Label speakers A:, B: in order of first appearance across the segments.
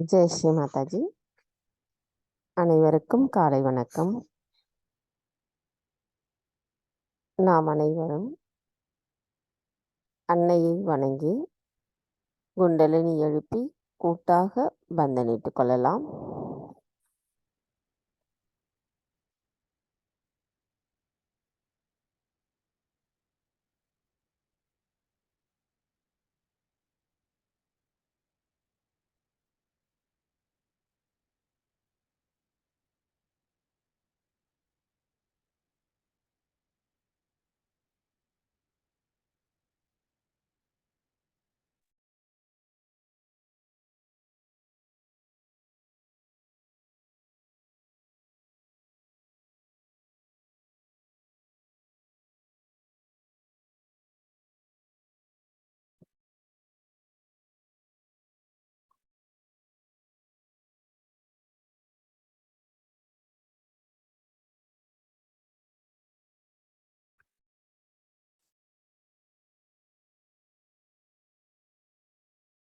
A: ஜெய் ஸ்ரீ மாதாஜி. அனைவருக்கும் காலை வணக்கம். நாம் அனைவரும் அன்னையை வணங்கி குண்டலினி எழுப்பி கூட்டாக பந்தனிட்டுக் கொள்ளலாம்.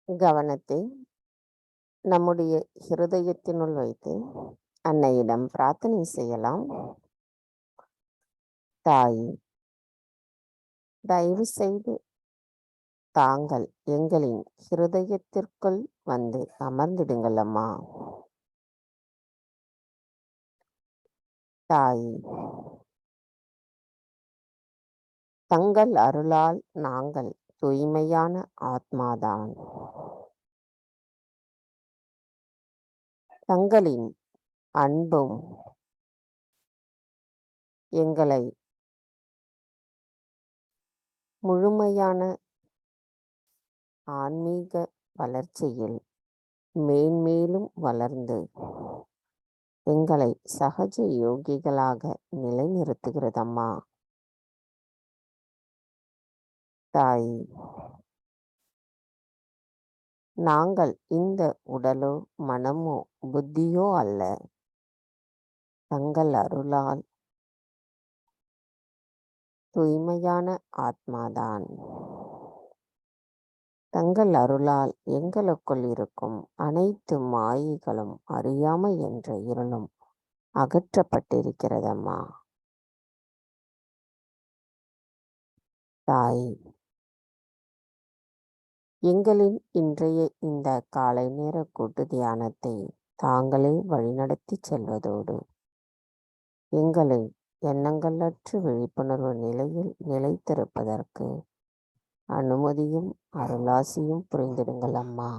A: கவனத்தை நம்முடைய ஹிருதயத்தினுள் வைத்து அன்னையிடம் பிரார்த்தனை செய்யலாம். தாய், தயவு செய்து தாங்கள் எங்களின் ஹிருதயத்திற்குள் வந்து அமர்ந்திடுங்கள் அம்மா. தாய், தங்கள் அருளால் நாங்கள் தூய்மையான ஆத்மாதான். தங்களின் அன்பும் எங்களை முழுமையான ஆன்மீக வளர்ச்சியில் மேன்மேலும் வளர்ந்து எங்களை சகஜ யோகிகளாக நிலைநிறுத்துகிறதம்மா. தாய், நாங்கள் இந்த உடலோ மனமோ புத்தியோ அல்ல. தங்கள் அருளால் தூய்மையான ஆத்மாதான். தங்கள் அருளால் எங்களுக்குள் இருக்கும் அனைத்து மாயைகளும் அறியாமை என்ற இருளும் அகற்றப்பட்டிருக்கிறதம்மா. தாய், எங்களின் இன்றைய இந்த காலை நேர கூட்டு தியானத்தை தாங்களே வழிநடத்தி செல்வதோடு எங்களை எண்ணங்களற்று விழிப்புணர்வு நிலையில் நிலைத்திருப்பதற்கு அனுமதியும் அருளாசியும் புரிந்திடுங்கள் அம்மா.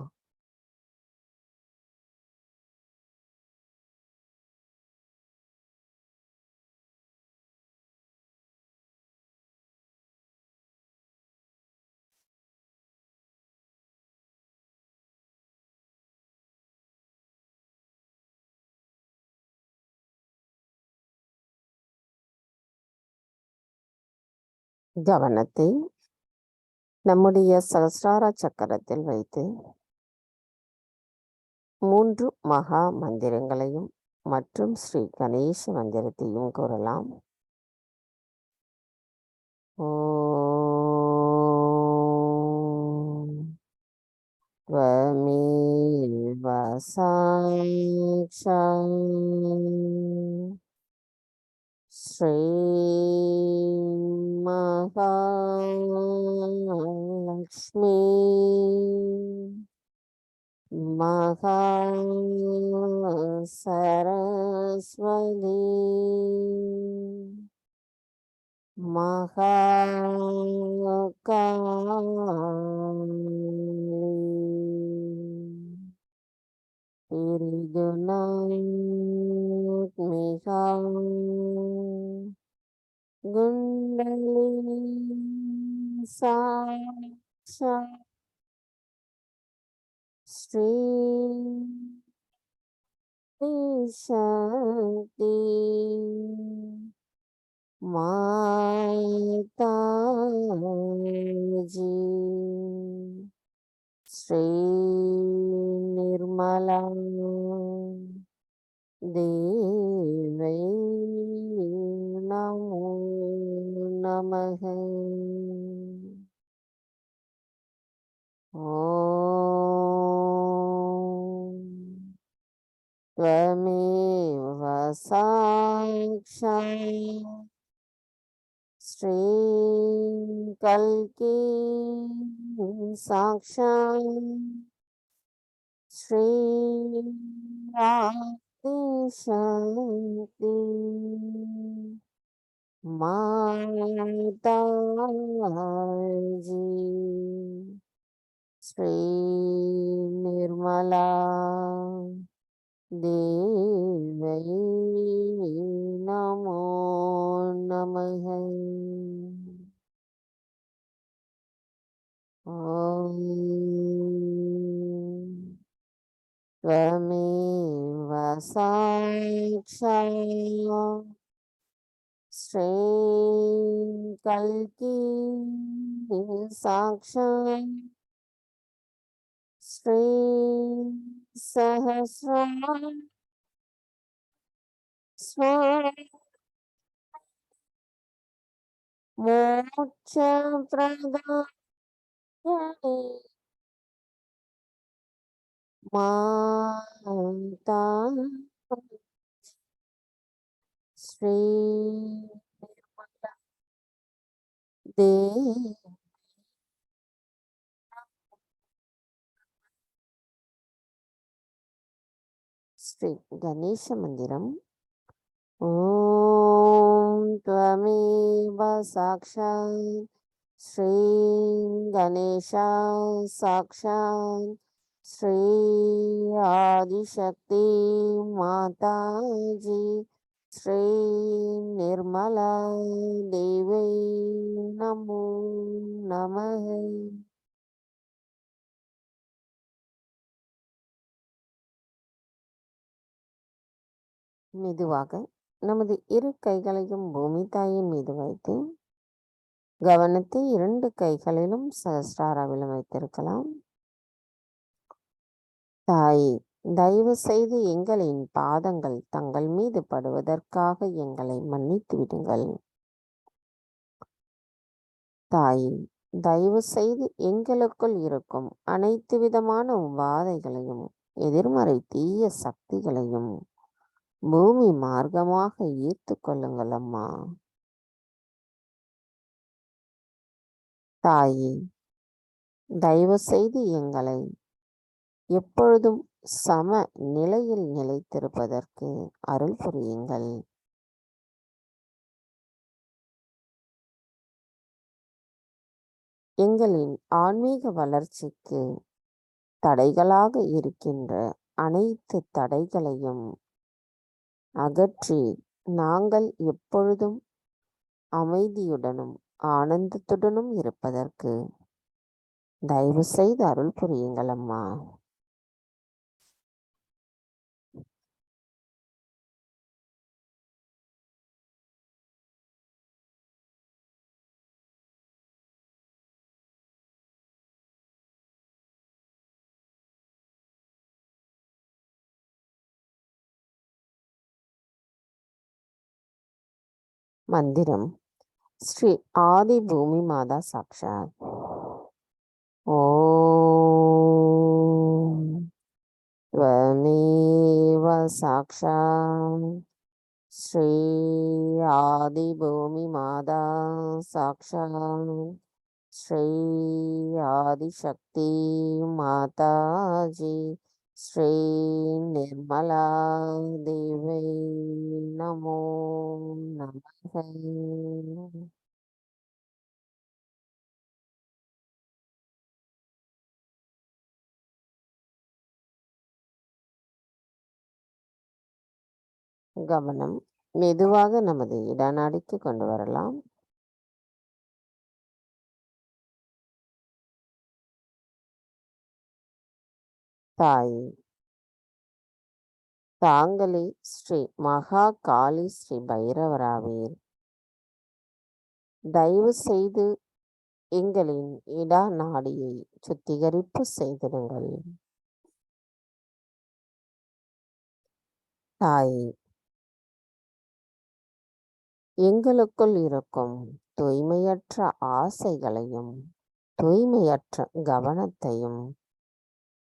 A: கவனத்தை நம்முடைய சகஸ்ரார சக்கரத்தில் வைத்து 3 மகா மந்திரங்களையும் மற்றும் ஸ்ரீ கணேச மந்திரத்தையும் கூறலாம். ஓம் त्वमेव साक्षात् श्री महालक्ष्मी महासरस्वती त्रिगुणात्मिका गुण्डलिनी साक्षात् श्री शक्ति माताजी श्री निर्मला देवी नमो नमः। ओम त्वमेव साक्षात् श्रीं कल्की साक्षात् श्रीं आदिशक्ति माताजी श्री निर्मला देवै नमो नमः। ॐ त्वमेव साक्षात् श्रीं कल्की साक्षात् श्रीं सहस्रार मोक्षप्रदायिनी माता श्री देवी श्री गणेश मंदिरम। ओम त्वमेव साक्षात् श्री गणेशा साक्षात् श्री आदिशक्ति माताजी श्री निर्मला देवी नमो नमः। மெதுவாக நமது இரு கைகளையும் பூமி தாயின் மீது வைத்து கவனத்தை இரண்டு கைகளிலும் சஹஸ்ராராவிலும் வைத்திருக்கலாம். தாயே, தயவு செய்து எங்களின் பாதங்கள் தங்கள் மீது படுவதற்காக எங்களை மன்னித்து விடுங்கள். தாயே, தயவு செய்து எங்களுக்குள் இருக்கும் அனைத்து விதமான உபாதைகளையும் எதிர்மறை தீய சக்திகளையும் பூமி மார்க்கமாக ஈர்த்து கொள்ளுங்கள் அம்மா. தாயே, தயவு செய்து எங்களை எப்பொழுதும் சம நிலையில் நிலைத்திருப்பதற்கு அருள் புரியுங்கள். எங்களின் ஆன்மீக வளர்ச்சிக்கு தடைகளாக இருக்கின்ற அனைத்து தடைகளையும் அகற்றி நாங்கள் எப்பொழுதும் அமைதியுடனும் ஆனந்தத்துடனும் இருப்பதற்கு தயவு செய்து அருள் புரியுங்கள் அம்மா. மந்திரம் ஸ்ரீ ஆதி பூமி மாதா சாக்ஷாத். ஓம் त्वमेव साक्षात् श्री आदि भूमि माता साक्षात् श्री आदिशक्ति माताजी श्री निर्मला देवी नमो नमः। கவனம் மெதுவாக நமது இடநாடிக்கு கொண்டு வரலாம். தாய், தாங்களே ஸ்ரீ மகா காளி ஸ்ரீ பைரவராவீர். தயவு செய்து எங்களின் இடா நாடியை சுத்திகரிப்பு செய்திடுங்கள். தாயே, எங்களுக்குள் இருக்கும் தூய்மையற்ற ஆசைகளையும் தூய்மையற்ற கவனத்தையும்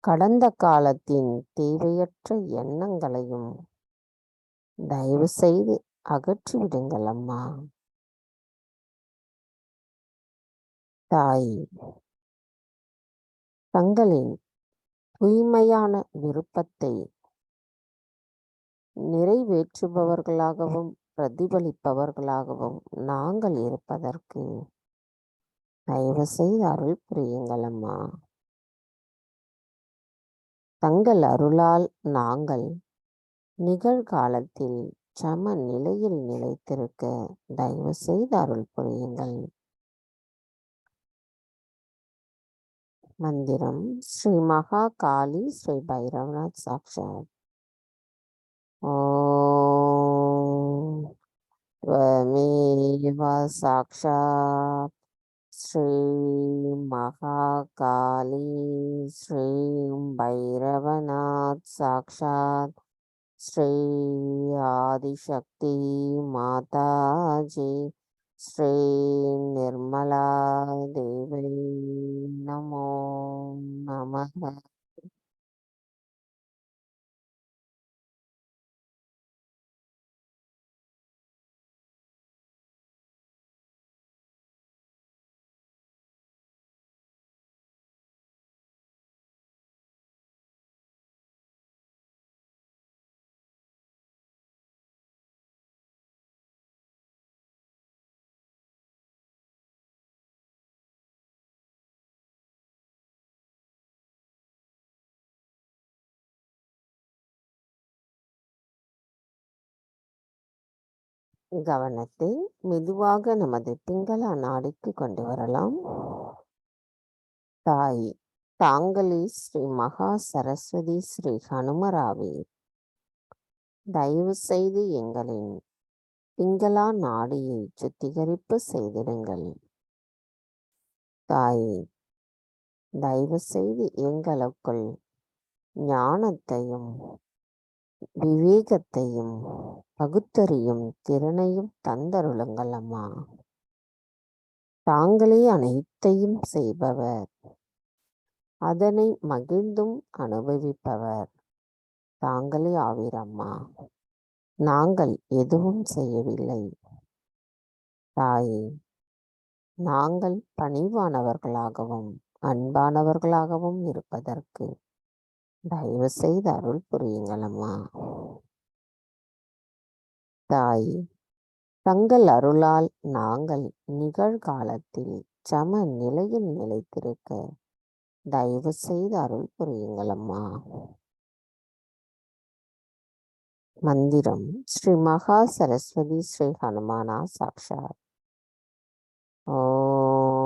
A: கடந்த காலத்தின் தேவையற்ற எண்ணங்களையும் தயவு செய்து அகற்றிவிடுங்கள் அம்மா. தாய், தங்களின் தூய்மையான விருப்பத்தை நிறைவேற்றுபவர்களாகவும் பிரதிபலிப்பவர்களாகவும் நாங்கள் இருப்பதற்கு தயவு செய்து அருள் புரியுங்கள் அம்மா. தங்கள் அருளால் நாங்கள் நிகழ்காலத்தில் சம நிலையில் நிலைத்திருக்க தயவு செய்து அருள் புரியுங்கள். மந்திரம் ஸ்ரீ மகா காளி ஸ்ரீ பைரவநாத் சாக்ஷாத். ஓம் त्वमेव साक्षात् श्री महाकाली श्री भैरवनाथ साक्षात् श्री आदिशक्ति माताजी श्री निर्मला देवी नमो नमः. கவனத்தை மெதுவாக நமது பிங்கள நாடிக்கு கொண்டு வரலாம். தாய், தாங்களே ஸ்ரீ மகா சரஸ்வதி ஸ்ரீ ஹனுமராவே, தயவு செய்து எங்களின் பிங்களா நாடியை சுத்திகரிப்பு செய்திடுங்கள். தாய், தயவு செய்து எங்களுக்குள் ஞானத்தையும் விவேகத்தையும் பகுத்தறியும் திறனையும் தந்தருளுங்கள் அம்மா. தாங்களே அனைத்தையும் செய்பவர், அதனை மகிழ்ந்தும் அனுபவிப்பவர் தாங்களே ஆவீரம்மா. நாங்கள் எதுவும் செய்யவில்லை. தாயே, நாங்கள் பணிவானவர்களாகவும் அன்பானவர்களாகவும் இருப்பதற்கு தயவு செய்து அருள் புரியுங்கள் அம்மா. தாய், தங்கள் அருளால் நாங்கள் நிகழ்காலத்தில் சம நிலையில் நிலைத்திருக்க தயவு செய்து அருள் புரியுங்கள் அம்மா. மந்திரம் ஸ்ரீ மகா சரஸ்வதி ஸ்ரீ ஹனுமானா சாக்ஷாத். ஓம்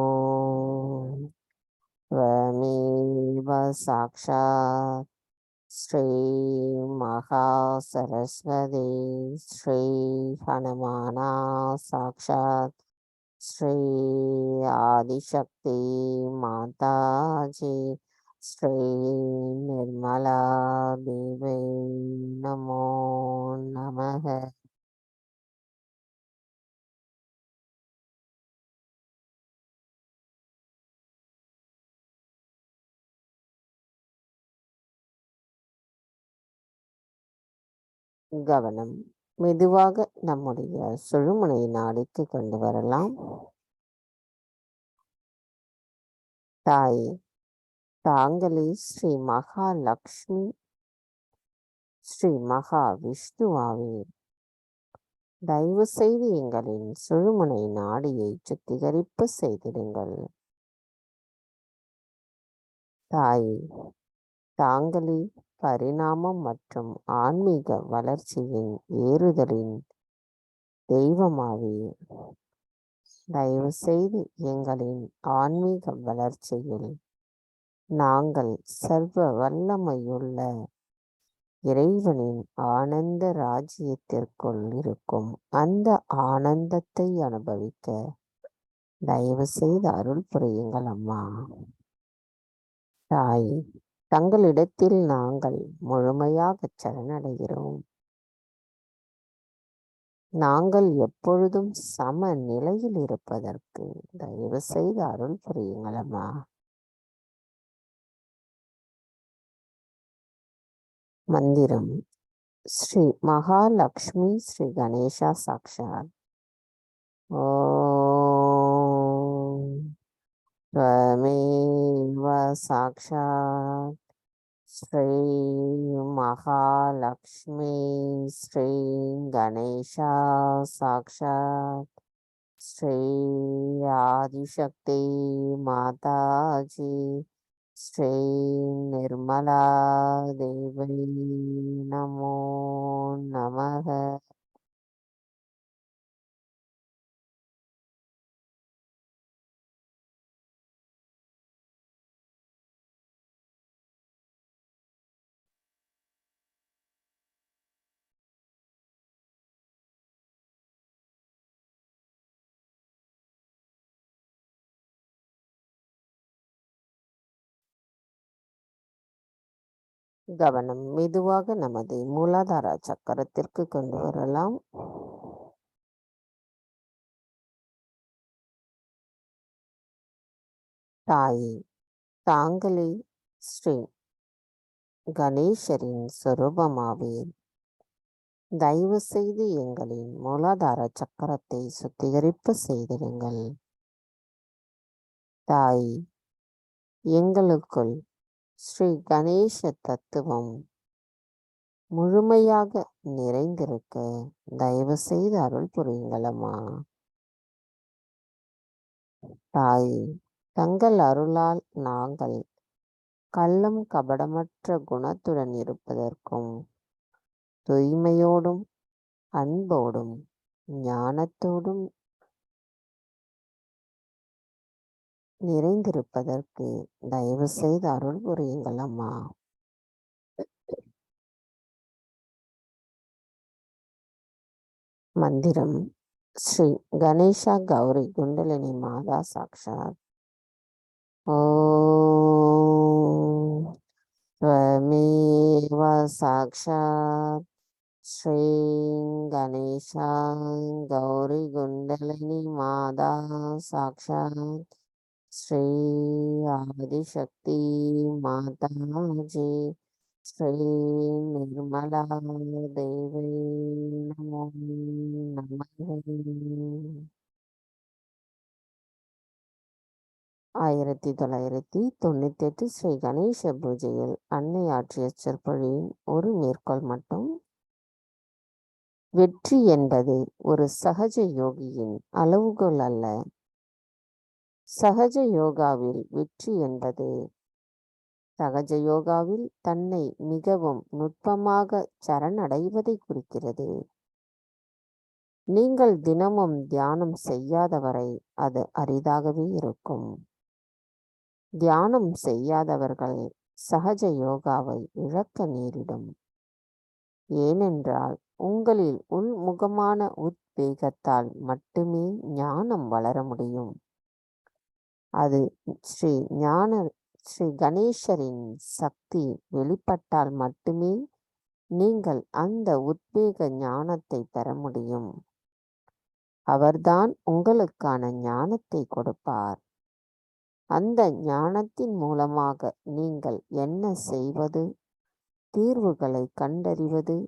A: त्वमेव साक्षात् श्री महा सरस्वती श्री हनुमाना साक्षात् श्री आदिशक्ति माताजी श्री निर्मला देवी नमो नमः. கவனம் மெதுவாக நம்முடைய சுழுமுனை நாடிக்கு கொண்டு வரலாம். தாய், தாங்களே ஸ்ரீ மகாலக்ஷ்மி ஸ்ரீ மகா விஷ்ணுவாவே, தயவு செய்து எங்களின் சுழுமுனை நாடியை சுத்திகரிப்பு செய்திடுங்கள். தாய், தாங்களே பரிணாமம் மற்றும் ஆன்மீக வளர்ச்சியின் ஏறுதலின் தெய்வமாவே, தயவு செய்து எங்களின் ஆன்மீக வளர்ச்சியில் நாங்கள் சர்வ வல்லமையுள்ள இறைவனின் ஆனந்த ராஜ்யத்திற்குள் இருக்கும் அந்த ஆனந்தத்தை அனுபவிக்க தயவு செய்து அருள் புரியுங்கள் அம்மா. தாய், தங்களிடத்தில் நாங்கள் முழுமையாக சரணடைகிறோம். நாங்கள் எப்பொழுதும் சம நிலையில் இருப்பதற்கு தயவு செய்து அருள் புரியுங்கள் அம்மா. மந்திரம் ஸ்ரீ மகாலட்சுமி ஸ்ரீ கணேசா சாக்ஷாத். ஓம் त्वमेव साक्षात् श्री महालक्ष्मी श्री गणेशा साक्षात् श्री आदिशक्ति माताजी श्री निर्मला देवी नमो नमः. கவனம் மெதுவாக நமது மூலாதார சக்கரத்திற்கு கொண்டு வரலாம். தாயே, தாங்களே ஸ்ரீ கணேசரின் சொரூபமாவீர். தயவு செய்து எங்களின் மூலாதார சக்கரத்தை சுத்திகரிப்பு செய்திடுங்கள். தாய், எங்களுக்குள் ஸ்ரீ கணேச தத்துவம் முழுமையாக நிறைந்திருக்க தயவு செய்து அருள் புரியுங்களம்மா. தாய், தங்கள் அருளால் நாங்கள் கள்ளம் கபடமற்ற குணத்துடன் இருப்பதற்கும் தூய்மையோடும் அன்போடும் ஞானத்தோடும் நிறைந்திருப்பதற்கு தயவு செய்து அருள் புரியுங்கள் அம்மா. மந்திரம் ஸ்ரீ கணேசா கௌரி குண்டலினி மாதா சாக்ஷாத். ஓம் त्वमेव साक्षात् श्री गणेशा गौरी कुंडलिनी माता साक्षात् श्री आदिशक्ति माताजी श्री निर्मला देवी नमो नमः. 1998 ஸ்ரீ கணேச பூஜையில் அன்னை ஆற்றிய சொற்பொழிவின் ஒரு மேற்கோள் மட்டும். வெற்றி என்பது ஒரு சகஜ யோகியின் அளவுகோல் அல்ல. சகஜ யோகாவில் வெற்றி என்பது சகஜ யோகாவில் தன்னை மிகவும் நுட்பமாக சரணடைவதை குறிக்கிறது. நீங்கள் தினமும் தியானம் செய்யாதவரை அது அரிதாகவே இருக்கும். தியானம் செய்யாதவர்கள் சகஜ யோகாவை இழக்க நேரிடும். ஏனென்றால் உங்களில் உள்முகமான உத்வேகத்தால் மட்டுமே ஞானம் வளர முடியும். அது ஸ்ரீ கணேசரின் சக்தி வெளிப்பட்டால் மட்டுமே நீங்கள் அந்த உத்வேக ஞானத்தை பெற முடியும். அவர்தான் உங்களுக்கான ஞானத்தை கொடுப்பார். அந்த ஞானத்தின் மூலமாக நீங்கள் என்ன செய்வது, தீர்வுகளை கண்டறிவது,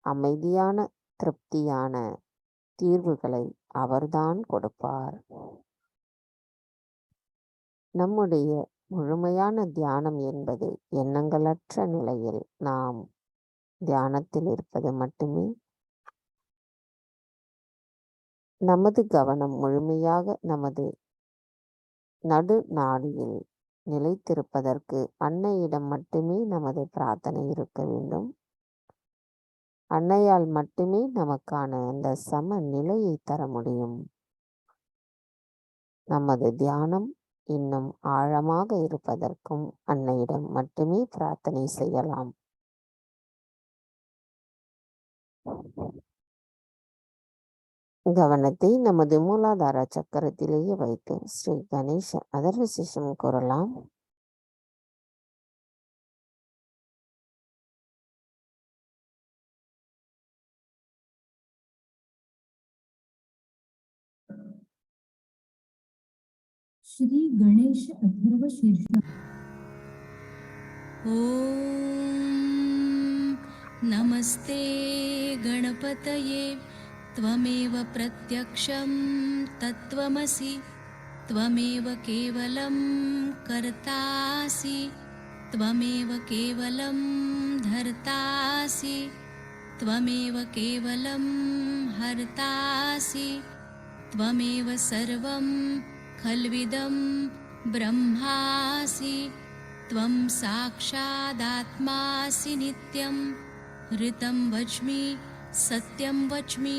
A: அமைதியான திருப்தியான தீர்வுகளை அவர்தான் கொடுப்பார். நம்முடைய முழுமையான தியானம் என்பது எண்ணங்களற்ற நிலையில் நாம் தியானத்தில் இருப்பது மட்டுமே. நமது கவனம் முழுமையாக நமது நடு நாடியில் நிலைத்திருப்பதற்கு அன்னையிடம் மட்டுமே நமது பிரார்த்தனை இருக்க வேண்டும். அன்னையால் மட்டுமே நமக்கான அந்த சம நிலையை தர முடியும். நமது தியானம் இன்னும் ஆழமாக இருப்பதற்கும் அன்னையிடம் மட்டுமே பிரார்த்தனை செய்யலாம். கவனத்தை நமது மூலாதார சக்கரத்திலேயே வைத்து ஸ்ரீ கணேச அதர்வசிஷம் கூறலாம்.
B: श्री गणेश अथर्व शीर्ष ओम नमस्ते गणपतये त्वमेव प्रत्यक्षं तत्त्वमसि त्वमेव केवलं कर्तासि त्वमेव केवलं धर्तासि त्वमेव केवलं हर्तासि त्वमेव सर्वं खल्विदं ब्रह्मासि त्वं साक्षादात्मासि नित्यं ऋतं वच्मि सत्यं वच्मि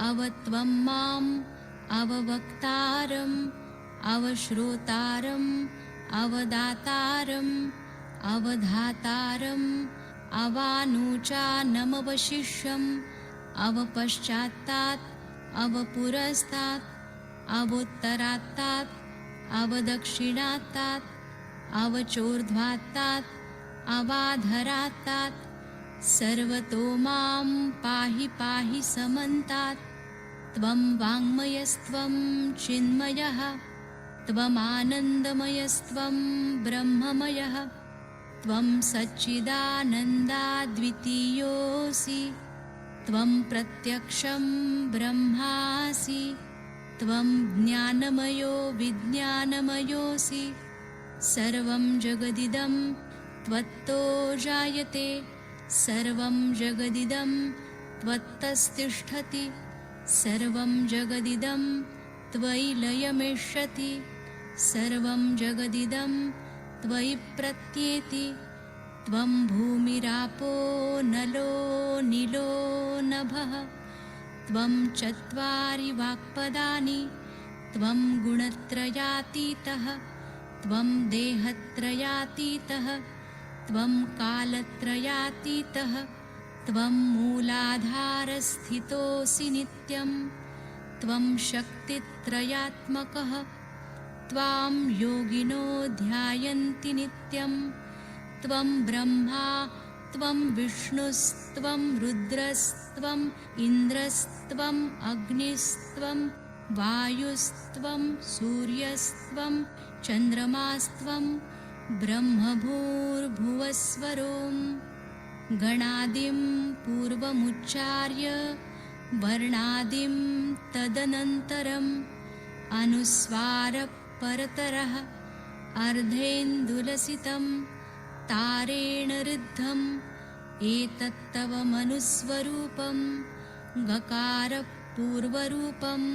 B: अवत्वं माम् अववक्तारम् अवश्रोतारम् अवदातारम् अवधातारम् अवानुचानमवशिष्यम् अवपश्चात्तात् अवपुरस्तात् अवोत्तरात्तात् अवदक्षिणात्तात् अवचोर्ध्वात्तात् अवाधरात्तात् सर्वतो मां पाहि पाहि समन्तात् त्वं वाङ्मयस्त्वं चिन्मयः त्वमानन्दमयस्त्वं ब्रह्ममयः त्वं सच्चिदानन्दाद्वितीयोऽसि त्वं प्रत्यक्षं ब्रह्मासि त्वं ज्ञानमयो विज्ञानमयोऽसि सर्वं जगदिदं त्वत्तो जायते सर्वं जगदिदं त्वत्तस्तिष्ठति सर्वं जगदिदं त्वयि लयमेष्यति सर्वं जगदिदं त्वयि प्रत्येति त्वं भूमिरापो नलो नीलो नभः त्वं चत्वारि वाक्पदानि त्वं गुणत्रयातीतः त्वं देहत्रयातीतः त्वं कालत्रयातीतः त्वं मूलाधारस्थितोऽसि नित्यं त्वं शक्तित्रयात्मकः त्वां योगिनो ध्यायन्ति नित्यं त्वं ब्रह्मा त्वं विष्णुस्त्वं रुद्रस्त्वम् इन्द्रस्त्वम् अग्निस्त्वं वायुस्त्वं सूर्यस्त्वं चन्द्रमास्त्वं ब्रह्मभूर्भुवस्वरों गणादिं पूर्वमुच्चार्य वर्णादिं तदनन्तरम् अनुस्वारपरतरः अर्धेन्दुलसितं तारेण ऋद्धम् एतत्तव मनुस्वरूपं गकारपूर्वरूपम्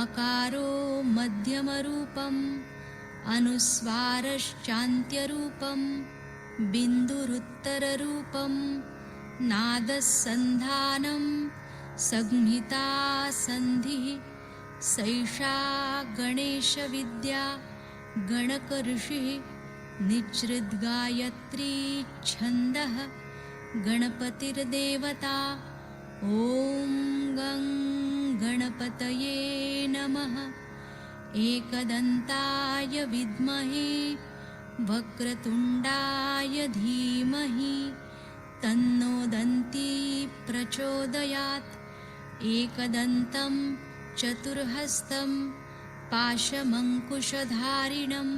B: अकारो मध्यमरूपम् अनुस्वारश्चान्त्यरूपं बिन्दुरुत्तररूपं नादसन्धानं संहिता सन्धिः सैषा गणेशविद्या गणकऋषिः निच्छृद्गायत्री छन्दः गणपतिर्देवता ॐ गं गणपतये नमः एकदन्ताय विद्महे वक्रतुण्डाय धीमहि तन्नो दन्ती प्रचोदयात् एकदन्तं चतुर्हस्तं पाशमङ्कुशधारिणं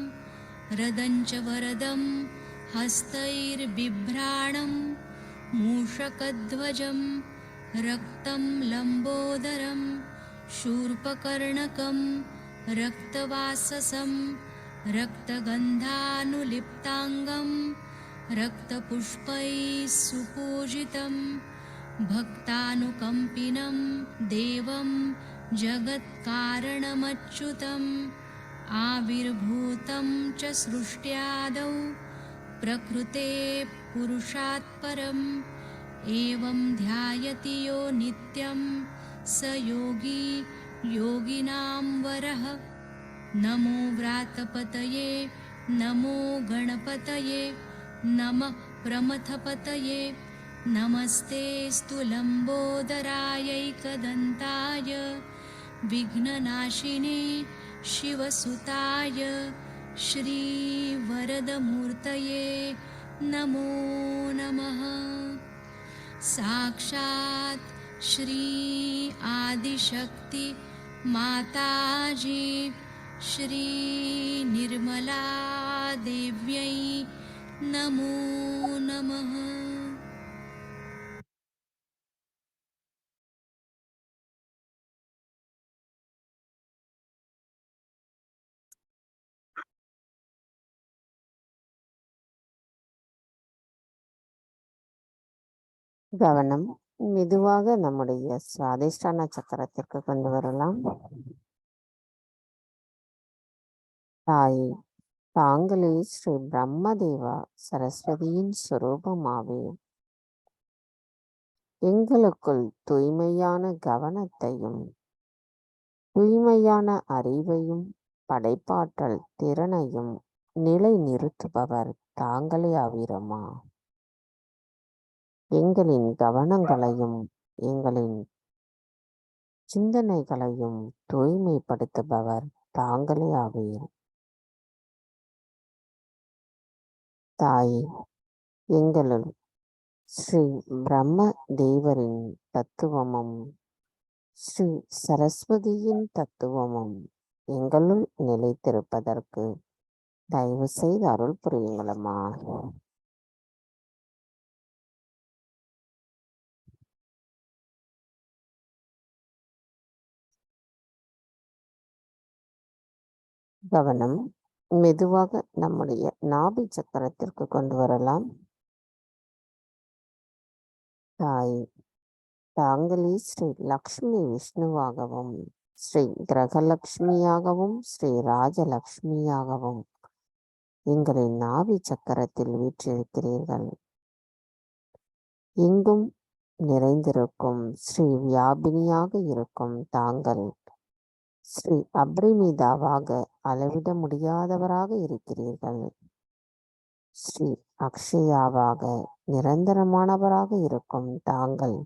B: रदञ्च वरदं हस्तैर्बिभ्राणं मूषकध्वजं रक्तं लम्बोदरं शूर्पकर्णकं रक्तवाससं रक्तगन्धानुलिप्ताङ्गं रक्तपुष्पैः सुपूजितं भक्तानुकम्पिनं देवं जगत्कारणमच्युतम् आविर्भूतं च सृष्ट्यादौ प्रकृते पुरुषात् परम् एवं ध्यायति यो नित्यं स योगी योगिनां वरः नमो व्रातपतये नमो गणपतये नमः प्रमथपतये नमस्तेऽस्तु लम्बोदरायैकदन्ताय विघ्ननाशिने शिवसुताय श्रीवरदमूर्तये नमो नमः साक्षात् श्री आदिशक्ति माताजी श्री निर्मला देव्यै नमो नमः।
A: கவனம் மெதுவாக நம்முடைய சுவாதிஷ்டான சக்கரத்திற்கு கொண்டு வரலாம். தாயே, தாங்களே ஸ்ரீ பிரம்மதேவா சரஸ்வதியின் சுரூபமாவே எங்களுக்குள் தூய்மையான கவனத்தையும் தூய்மையான அறிவையும் படைப்பாற்றல் திறனையும் நிலை நிறுத்துபவர் தாங்களே ஆவீரம்மா. எங்களின் கவனங்களையும் எங்களின் சிந்தனைகளையும் தூய்மைப்படுத்துபவர் தாங்களே ஆவீர். தாயே, எங்களுள் ஸ்ரீ பிரம்ம தேவரின் தத்துவமும் ஸ்ரீ சரஸ்வதியின் தத்துவமும் எங்களுள் நிலைத்திருப்பதற்கு தயவு செய்து அருள் புரியுங்களம்மா. கவனம் மெதுவாக நம்முடைய நாபி சக்கரத்திற்கு கொண்டு வரலாம். தாய், தாங்களே ஸ்ரீ லக்ஷ்மி விஷ்ணுவாகவும் ஸ்ரீ கிரகலக்ஷ்மியாகவும் ஸ்ரீ ராஜலக்ஷ்மியாகவும் எங்களின் நாபி சக்கரத்தில் வீற்றிருக்கிறீர்கள். எங்கும் நிறைந்திருக்கும் ஸ்ரீ வியாபினியாக இருக்கும் தாங்கள் ஸ்ரீ அப்ரிமிதாவாக அளவிட முடியாதவராக இருக்கிறீர்கள். ஸ்ரீ அக்ஷயாவாக நிரந்தரமானவராக இருக்கும் தாங்கள்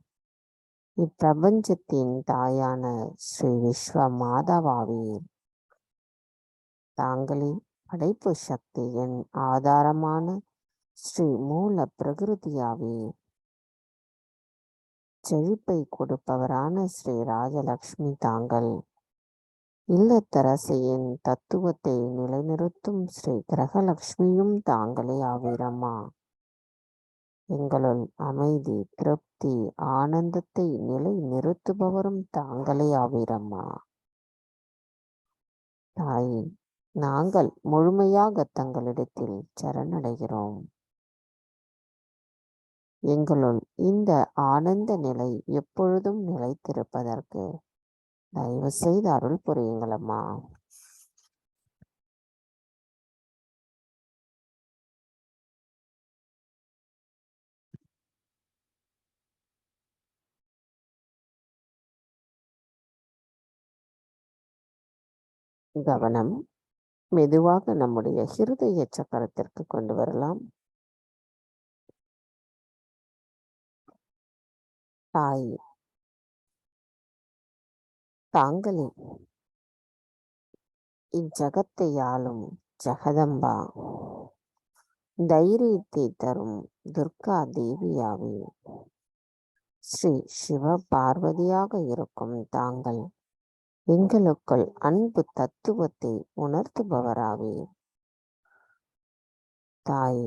A: இப்பிரபஞ்சத்தின் தாயான ஸ்ரீ விஸ்வ மாதாவாவீர். தாங்களே படைப்பு சக்தியின் ஆதாரமான ஸ்ரீ மூல பிரகிருதியாவீர். செழிப்பை கொடுப்பவரான ஸ்ரீ ராஜலக்ஷ்மி தாங்கள். இல்லத்தரசியின் தத்துவத்தை நிலைநிறுத்தும் ஸ்ரீ கிரகலக்ஷ்மியும் தாங்களே ஆவீரம்மா. எங்களுள் அமைதி, திருப்தி, ஆனந்தத்தை நிலை நிறுத்துபவரும் தாங்களே ஆவீரம்மா. தாயே, நாங்கள் முழுமையாக தங்களிடத்தில் சரணடைகிறோம். எங்களுள் இந்த ஆனந்த நிலை எப்பொழுதும் நிலைத்திருப்பதற்கு தயவு செய்து அருள் புரியுங்களம்மா. கவனம் மெதுவாக நம்முடைய ஹிருதய சக்கரத்திற்கு கொண்டு வரலாம். தாய், தாங்களே இச்சகத்தை ஆளும் ஜெகதம்பா, தைரியத்தை தரும் துர்கா தேவியாவே ஸ்ரீ சிவ பார்வதியாக இருக்கும் தாங்கள் எங்களுக்குள் அன்பு தத்துவத்தை உணர்த்துபவராவே. தாய்,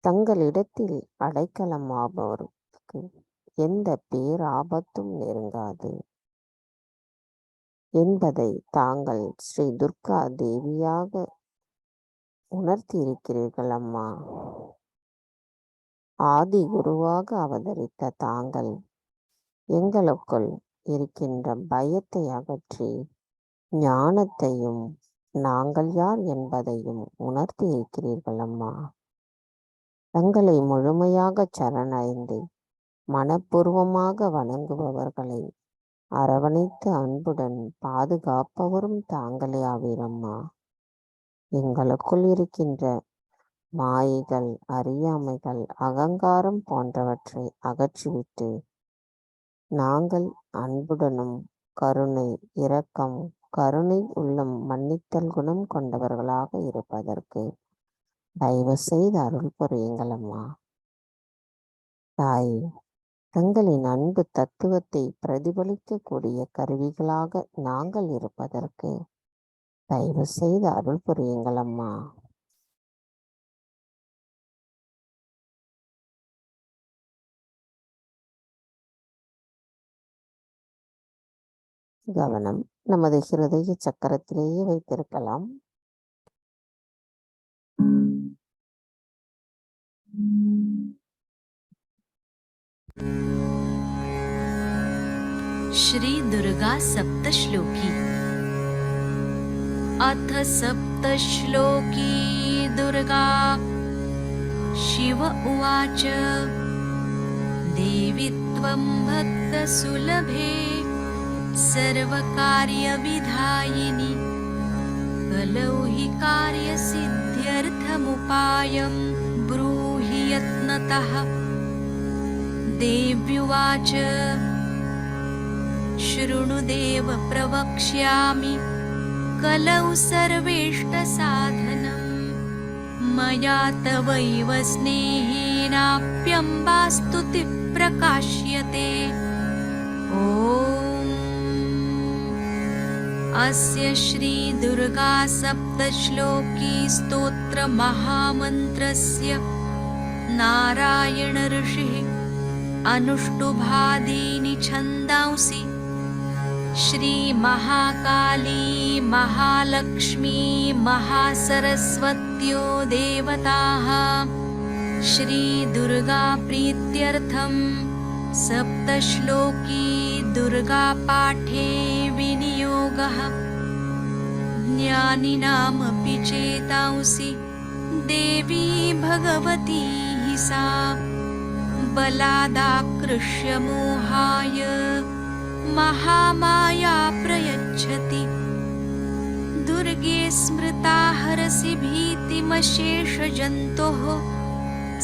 A: தங்களிடத்தில் அடைக்கலமாபவருக்கு எந்த பேராபத்தும் நெருங்காது என்பதை தாங்கள் ஸ்ரீ துர்கா தேவியாக உணர்த்தியிருக்கிறீர்கள் அம்மா. ஆதி குருவாக அவதரித்த தாங்கள் எங்களுக்குள் இருக்கின்ற பயத்தை அகற்றி ஞானத்தையும் நாங்கள் யார் என்பதையும் உணர்த்தி இருக்கிறீர்கள் அம்மா. தங்களை முழுமையாக சரணடைந்து மனப்பூர்வமாக வணங்குபவர்களை அரவணைத்து அன்புடன் பாதுகாப்பவரும் தாங்களே ஆவீரம்மா. எங்களுக்குள் இருக்கின்ற மாயைகள், அறியாமைகள், அகங்காரம் போன்றவற்றை அகற்றிவிட்டு நாங்கள் அன்புடனும் கருணை, இரக்கம், கருணை உள்ளம், மன்னித்தல் குணம் கொண்டவர்களாக இருப்பதற்கு தயவு செய்து அருள் புரியுங்களம்மா. தாய், தங்களின் அன்பு தத்துவத்தை பிரதிபலிக்கக்கூடிய கருவிகளாக நாங்கள் இருப்பதற்கு தயவு செய்து அருள் புரியுங்களம்மா. கவனம் நமது ஹிருதய சக்கரத்திலேயே வைத்திருக்கலாம்.
B: श्री दुर्गा सप्तश्लोकी। अथ सप्तश्लोकी दुर्गा। शिव उवाच देवी त्वं भक्तसुलभे सर्वकार्यविधायिनि कलौ हि कार्यसिद्ध्यर्थमुपायं ब्रूहि यत्नतः। देव्युवाच शृणुदेव प्रवक्ष्यामि कलौ सर्वेष्टसाधनं मया तवैव स्नेहेनाप्यम्बास्तुतिः प्रकाश्यते। ॐ अस्य श्री दुर्गा सप्तश्लोकी स्तोत्र महामन्त्रस्य नारायण ऋषिः अनुष्टुभादीनि छन्दांसि श्री महाकाली महालक्ष्मी महासरस्वत्यो देवताः श्री दुर्गा प्रीत्यर्थं सप्तश्लोकी दुर्गा पाठे विनियोगः। ज्ञानिनामपि चेतांसि देवी भगवती हि सा बलादाकृष्य मोहाय महामाया प्रयच्छति। दुर्गे स्मृता हरसि भीतिमशेषजन्तोः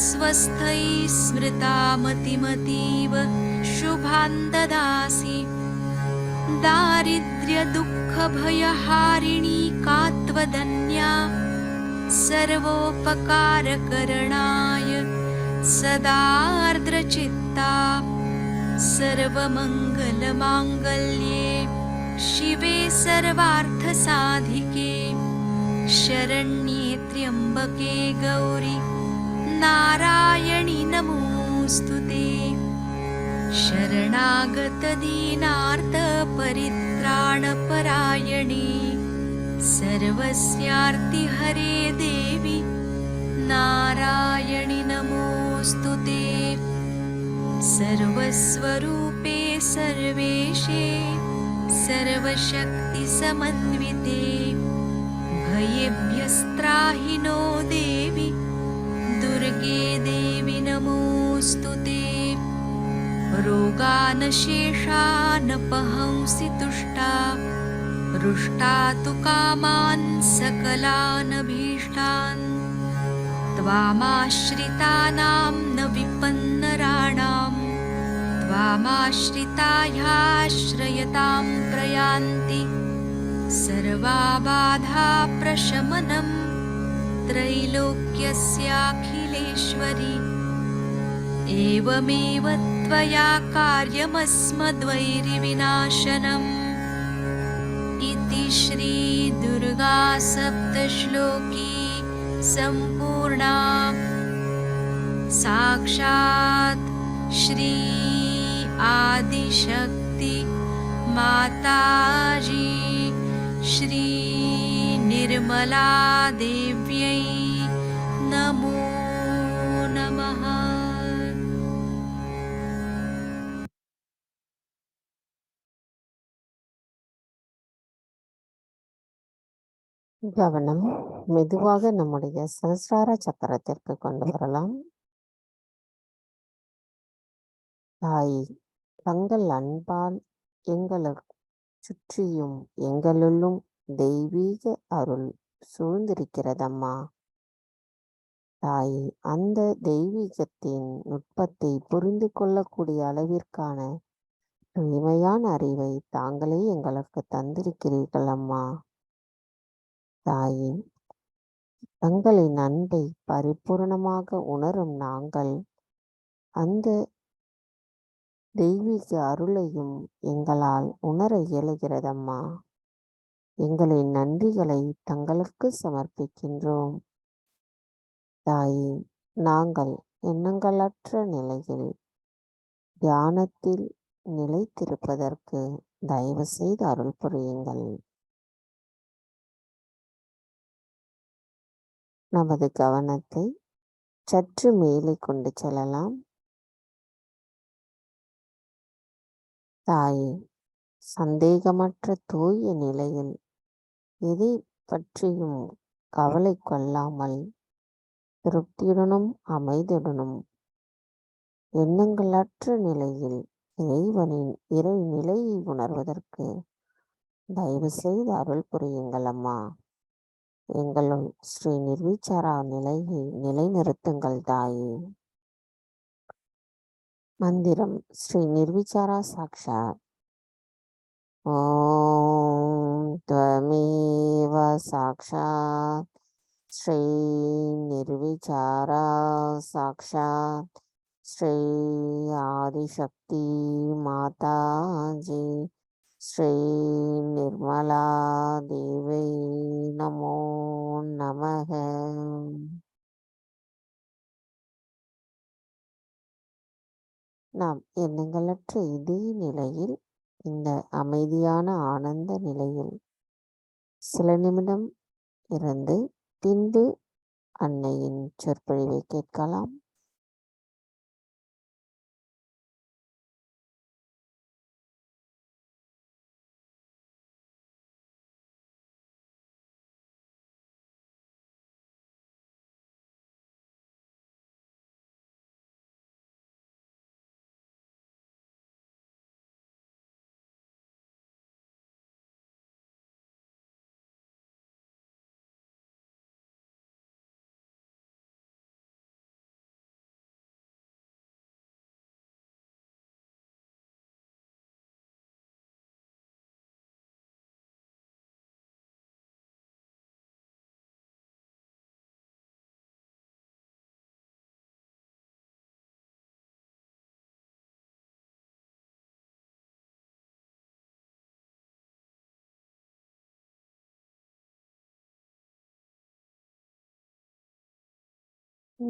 B: स्वस्थैः स्मृता मतिमतीव शुभान् ददासि। दारिद्र्यदुःखभयहारिणी का त्वदन्या सर्वोपकारकरणाय सदार्द्रचित्ता सर्वमङ्गलमाङ्गल्ये शिवे सर्वार्थसाधिके शरण्ये त्र्यम्बके गौरि नारायणि नमोऽस्तुते। शरणागतदीनार्तपरित्राणपरायणे सर्वस्यार्तिहरे देवि नारायणि नमोऽस्तुते। सर्वस्वरूपे सर्वेशे सर्वशक्तिसमन्विते भयेभ्यस्त्राहि नो देवि दुर्गे देवि नमोऽस्तुते। रोगानशेषानपहंसि तुष्टा रुष्टा तु कामान् सकलानभीष्टान् त्वामाश्रितानां न विपन्नराणां त्वामाश्रितायाश्रयतां प्रयान्ति सर्वाबाधा प्रशमनं त्रैलोक्यस्याखिलेश्वरि। एवमेव त्वया कार्यमस्मद्वैरिविनाशनम् इति श्री दुर्गा सप्तश्लोकी सम्पूर्णा। साक्षात् श्री आदिशक्ति माताजी श्री निर्मला देव्यै नमो नमः।
A: கவனம் மெதுவாக நம்முடைய சகஸ்ரார சக்கரத்திற்கு கொண்டு வரலாம். தாய் தங்கள் அன்பால் எங்களுக்கு சுற்றியும் எங்களுள்ளும் தெய்வீக அருள் சூழ்ந்திருக்கிறதம்மா. தாய் அந்த தெய்வீகத்தின் நுட்பத்தை புரிந்து கொள்ளக்கூடிய அளவிற்கான தூய்மையான அறிவை தாங்களே எங்களுக்கு தந்திருக்கிறீர்கள் அம்மா. தாயே, தங்களின் அன்பை பரிபூர்ணமாக உணரும் நாங்கள் அந்த தெய்வீக அருளையும் எங்களால் உணர இயலுகிறதம்மா. எங்களின் நன்றிகளை தங்களுக்கு சமர்ப்பிக்கின்றோம். தாயே, நாங்கள் எண்ணங்களற்ற நிலையில் தியானத்தில் நிலைத்திருப்பதற்கு தயவு செய்து அருள் புரியுங்கள். நமது கவனத்தை சற்று மேலே கொண்டு செல்லலாம். தாயே, சந்தேகமற்ற தூய நிலையில் எதை பற்றியும் கவலை கொள்ளாமல் திருப்தியுடனும் அமைதியுடனும் எண்ணங்களற்ற நிலையில் இறைவனின் இறை நிலையை உணர்வதற்கு தயவு செய்து அருள் புரியுங்கள் அம்மா. எங்களுள் ஸ்ரீ நிர்விச்சாரா நிலையை நிலைநிறுத்துங்கள் தாயே. மந்திரம் ஸ்ரீ நிர்விச்சாரா சாக்ஷாத். ஓம் த்வமேவ சாக்ஷாத் ஸ்ரீ நிர்விச்சாரா சாக்ஷாத் ஸ்ரீ ஆதிசக்தி மாதாஜி ஸ்ரீ நிர்மலா தேவை நமோ நமக. நாம் எண்ணங்களற்ற இதே நிலையில், இந்த அமைதியான ஆனந்த நிலையில் சில நிமிடம் இருந்து பின்பு அன்னையின் சொற்பொழிவை கேட்கலாம்.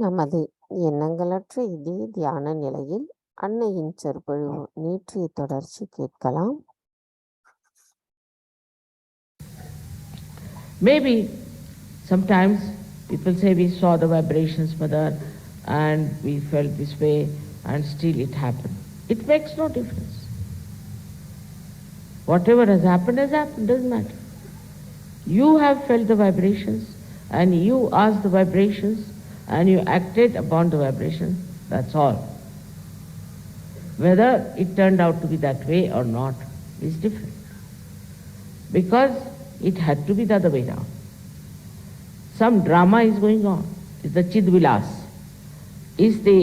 A: நமது எண்ணங்களற்ற இதே தியான நிலையில் அன்னையின் சொற்பொழிவு நேற்றைய தொடர்ச்சி கேட்கலாம்.
C: Maybe sometimes people say we saw the vibrations, Mother, and we felt this way, and still it happened. It makes no difference. Whatever has happened, doesn't matter. You have felt the vibrations, and you asked the vibrations, and you acted upon the vibrations, that's all. Whether it turned out to be that way or not is different. Because it had to be the other way now. Some drama is going on. It's the Chidvilas. It's the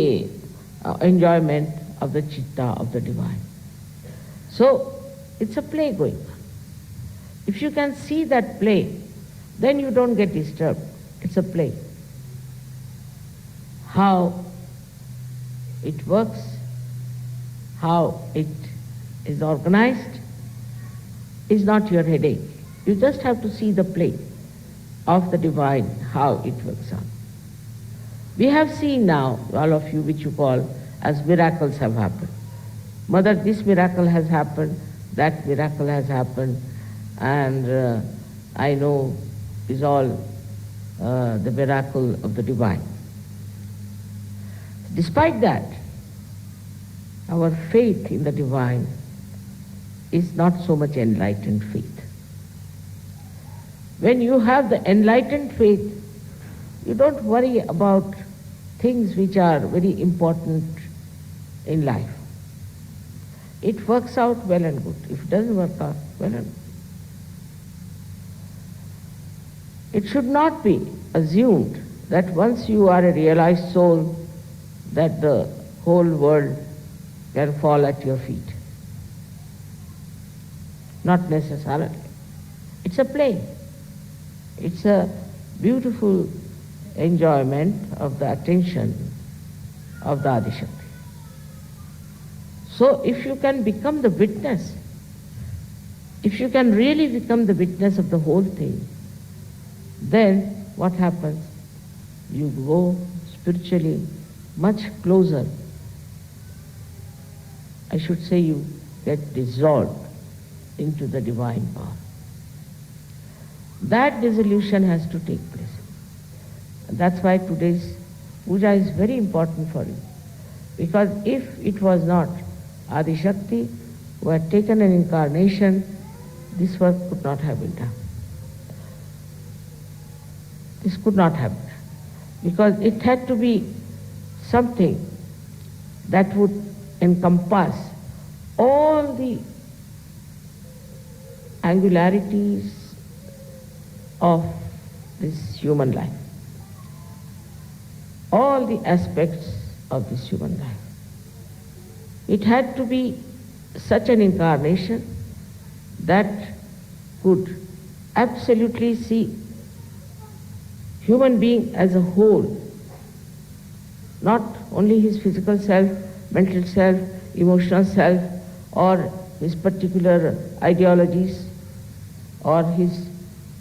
C: enjoyment of the Chitta of the Divine. So, it's a play going on. If you can see that play, then you don't get disturbed. It's a play. How it works, how it is organized, is not your headache. You just have to see the play of the Divine, how it works out. We have seen now, all of you, which you call as miracles have happened. Mother, this miracle has happened, that miracle has happened, and I know is all the miracle of the Divine. Despite that, our faith in the Divine is not so much enlightened faith. When you have the enlightened faith, you don't worry about things which are very important in life. It works out well and good. If it doesn't work out, well and good. It should not be assumed that once you are a realized soul, that the whole world can fall at your feet. Not necessarily. It's a play. It's a beautiful enjoyment of the attention of the Adishakti. So if you can become the witness, if you can really become the witness of the whole thing, then what happens? You go spiritually much closer. I should say you get dissolved into the divine power. That dissolution has to take place. And that's why today's puja is very important for you. Because if it was not Adi Shakti who had taken an incarnation, this work could not have been done. This could not have been done. Because it had to be something that would encompass all the angularities of this human life, all the aspects of this human life. It had to be such an incarnation that could absolutely see human being as a whole, not only his physical self, mental self, emotional self, or his particular ideologies, or his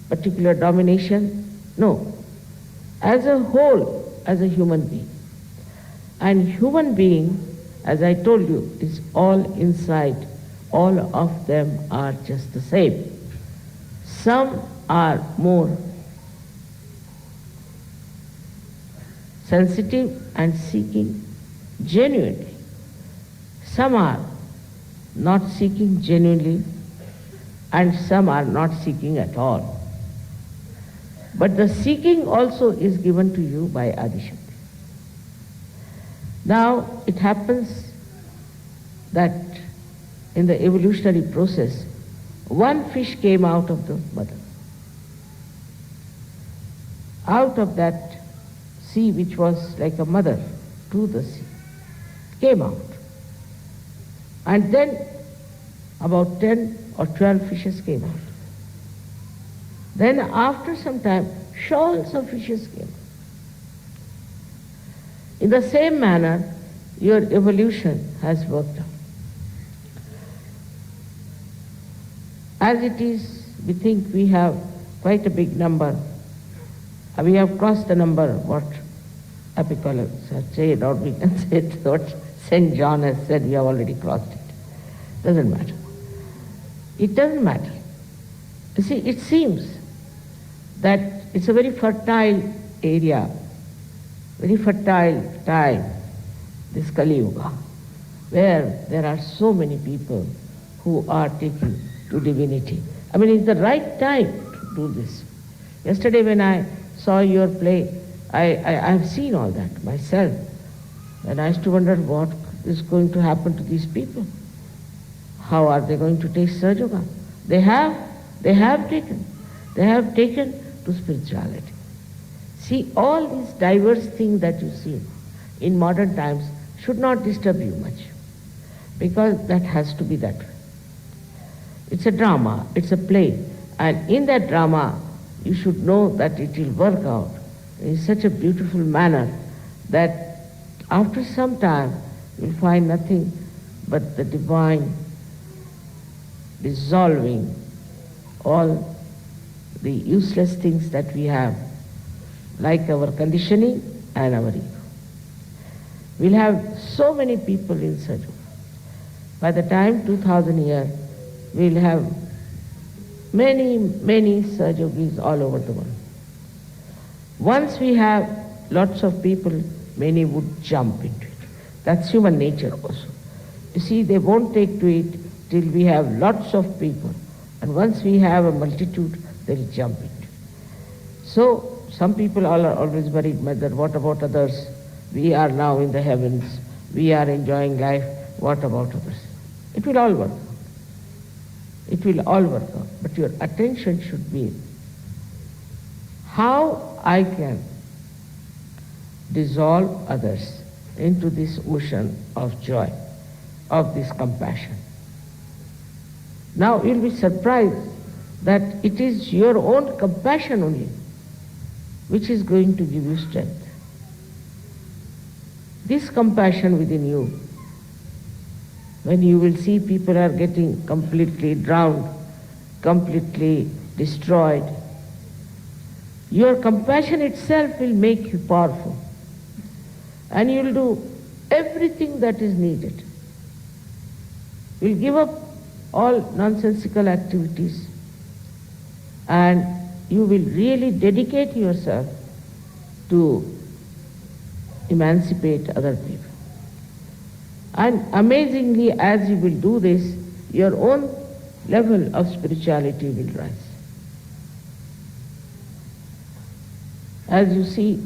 C: particular domination. No, as a whole, as a human being. And human being, as I told you, is all inside. All of them are just the same. Some are more sensitive and seeking genuinely. Some are not seeking genuinely, and some are not seeking at all. But the seeking also is given to you by Adishakti. Now, it happens that in the evolutionary process, one fish came out of the mother. Out of that sea, which was like a mother to the sea, came out. And then about 10 or 12 fishes came out. Then after some time, shoals of fishes came out. In the same manner, your evolution has worked out. As it is, we think we have quite a big number. We have crossed the number, what Apicola said, or we can say what St. John has said, we have already crossed it. Doesn't matter. It doesn't matter. You see, it seems that it's a very fertile area, very fertile time, this Kali Yuga, where there are so many people who are taking to divinity. I mean, it's the right time to do this. Yesterday when I saw your play, I have seen all that myself. And I used to wonder what is going to happen to these people. How are they going to take Sahaj Yoga? They have taken to spirituality. See, all these diverse things that you see in modern times should not disturb you much, because that has to be that way. It's a drama, it's a play, and in that drama you should know that it will work out in such a beautiful manner that after some time you'll find nothing but the divine dissolving all the useless things that we have, like our conditioning and our ego. We'll have so many people in Sahaj Yoga. By the time 2000 years, we'll have many Sahaj Yogis all over the world. Once we have lots of people, many would jump into it. That's human nature also. You see, they won't take to it till we have lots of people. And once we have a multitude, they'll jump into it. So, some people are always worried, Mother, what about others? We are now in the heavens. We are enjoying life. What about others? It will all work out. It will all work out. But your attention should be how I can dissolve others into this ocean of joy, of this compassion. Now you'll be surprised that it is your own compassion only which is going to give you strength. This compassion within you, when you will see people are getting completely drowned, completely destroyed, your compassion itself will make you powerful. And you will do everything that is needed. You will give up all nonsensical activities and you will really dedicate yourself to emancipate other people. And amazingly, as you will do this, your own level of spirituality will rise. As you see,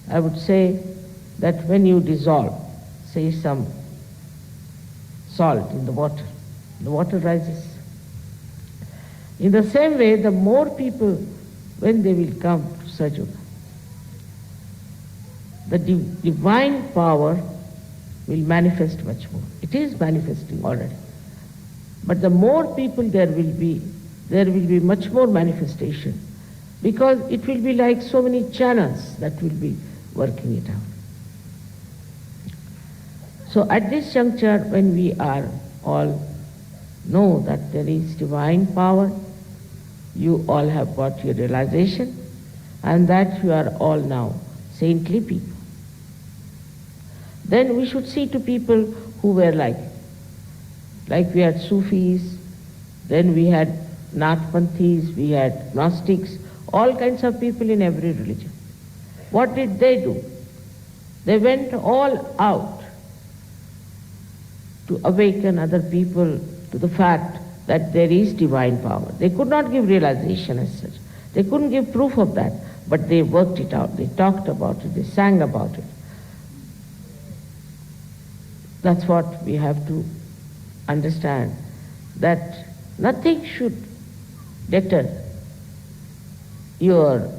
C: I would say that when you dissolve, say some salt in the water rises. In the same way, the more people, when they will come to Sahajya, the divine power will manifest much more. It is manifesting already. But the more people there will be much more manifestation, because it will be like so many channels that will be working it out. So at this juncture, when we are all know that there is divine power, you all have got your realization, and that you are all now saintly people. Then we should see to people who were like we had Sufis, then we had Nathpanthis, we had Gnostics, all kinds of people in every religion. What did they do? They went all out to awaken other people to the fact that there is divine power. They could not give realization as such. They couldn't give proof of that, but they worked it out, they talked about it, they sang about it. That's what we have to understand, that nothing should deter your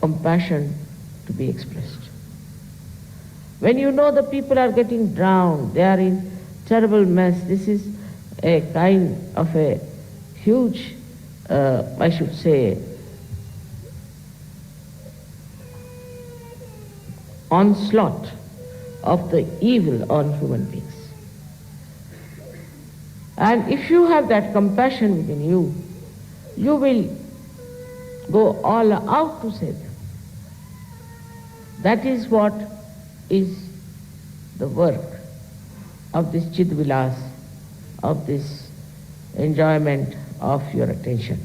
C: compassion to be expressed. When you know the people are getting drowned, they are in terrible mess, this is a kind of a huge, I should say, onslaught of the evil on human beings. And if you have that compassion within you, you will go all out to save them. That is what is the work of this Chidvilas, of this enjoyment of your attention.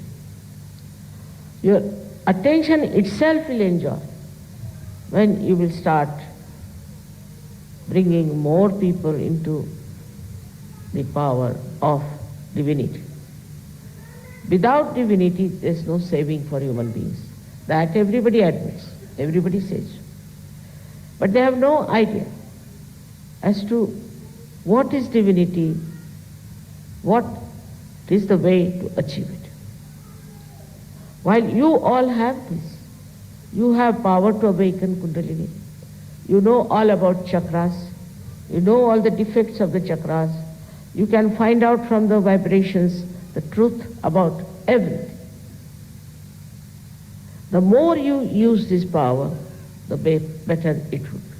C: Your attention itself will enjoy when you will start bringing more people into the power of divinity. Without divinity, there is no saving for human beings. That everybody admits, everybody says. But they have no idea as to what is divinity, what is the way to achieve it. While you all have this, you have power to awaken Kundalini. You know all about chakras, you know all the defects of the chakras, you can find out from the vibrations the truth about everything. The more you use this power, the better it would be.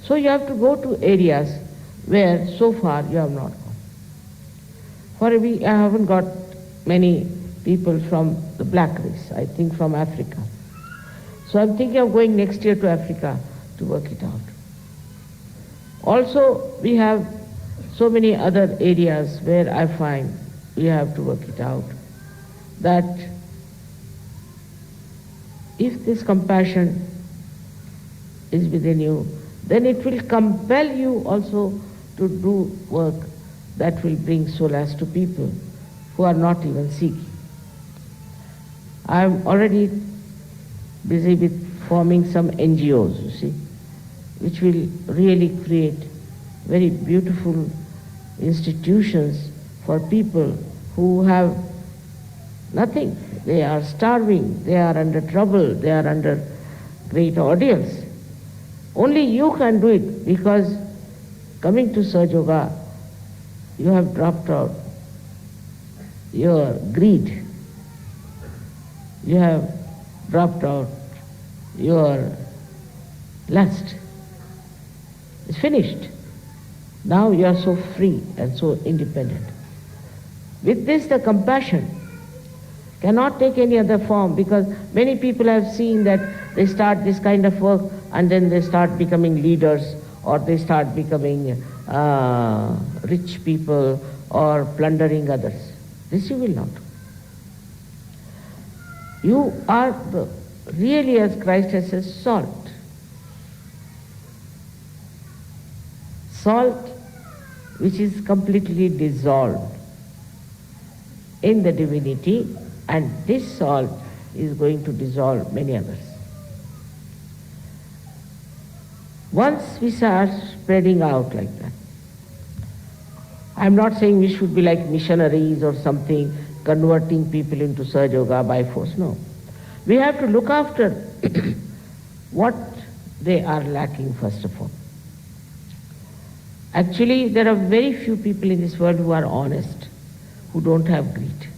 C: So you have to go to areas where so far you have not gone. I haven't got many people from the black race, I think from Africa. So I'm thinking of going next year to Africa to work it out. Also, we have so many other areas where I find we have to work it out, that if this compassion is within you, then it will compel you also to do work that will bring solace to people who are not even seeking. I am already busy with forming some NGOs, you see, which will really create very beautiful institutions for people who have nothing. They are starving, they are under trouble, they are under great ordeals. Only you can do it, because coming to Sahajya, you have dropped out your greed, you have dropped out your lust. It's finished. Now you are so free and so independent. With this, the compassion cannot take any other form, because many people have seen that they start this kind of work and then they start becoming leaders, or they start becoming rich people, or plundering others. This you will not do. You are really, as Christ has said, salt. Salt which is completely dissolved in the divinity, and this salt is going to dissolve many others. Once we start spreading out like that, I'm not saying we should be like missionaries or something, converting people into Sahaj Yoga by force, no. We have to look after what they are lacking first of all. Actually, there are very few people in this world who are honest, who don't have greed.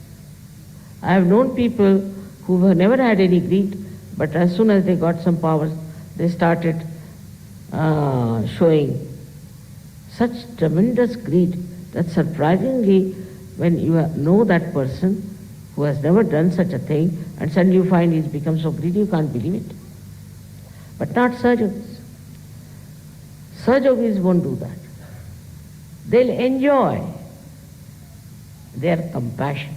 C: I have known people who have never had any greed, but as soon as they got some power, they started showing such tremendous greed that surprisingly, when you know that person who has never done such a thing, and suddenly you find he's become so greedy, you can't believe it. But not Sahaj Yogis. Sahaj Yogis won't do that. They'll enjoy their compassion,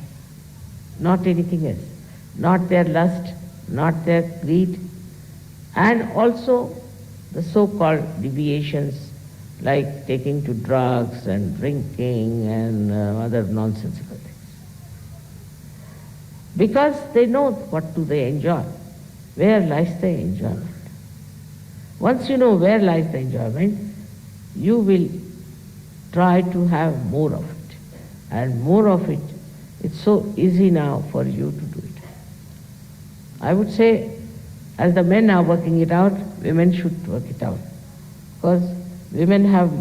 C: not anything else, not their lust, not their greed, and also the so-called deviations like taking to drugs and drinking and other nonsensical things. Because they know what do they enjoy, where lies the enjoyment. Once you know where lies the enjoyment, you will try to have more of it. And more of it, it's so easy now for you to do it. I would say, as the men are working it out, women should work it out. Because women have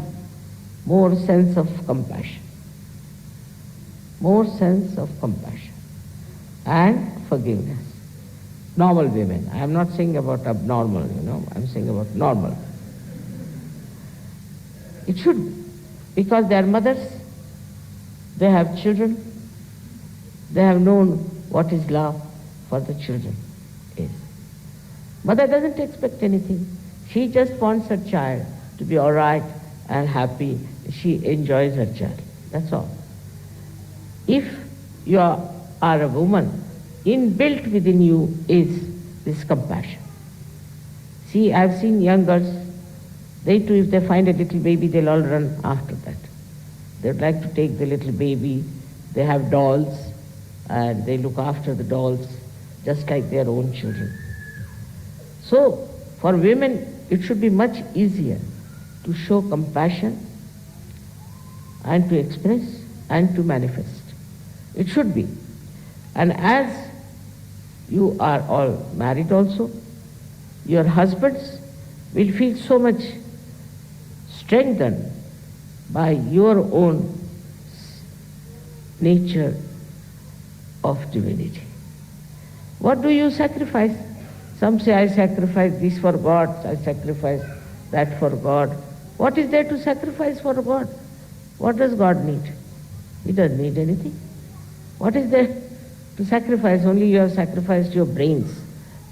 C: more sense of compassion. More sense of compassion and forgiveness. Normal women. I am not saying about abnormal, I am saying about normal. It should, because they are mothers, they have children, they have known what is love for the children is. Mother doesn't expect anything. She just wants her child to be all right and happy. She enjoys her child. That's all. If you are a woman, inbuilt within you is this compassion. See, I've seen young girls, they too, if they find a little baby, they'll all run after that. They'd like to take the little baby. They have dolls, and they look after the dolls just like their own children. So, for women, it should be much easier to show compassion and to express and to manifest. It should be. And as you are all married also, your husbands will feel so much strengthened by your own nature of divinity. What do you sacrifice? Some say, I sacrifice this for God, I sacrifice that for God. What is there to sacrifice for God? What does God need? He doesn't need anything. What is there to sacrifice? Only you have sacrificed your brains.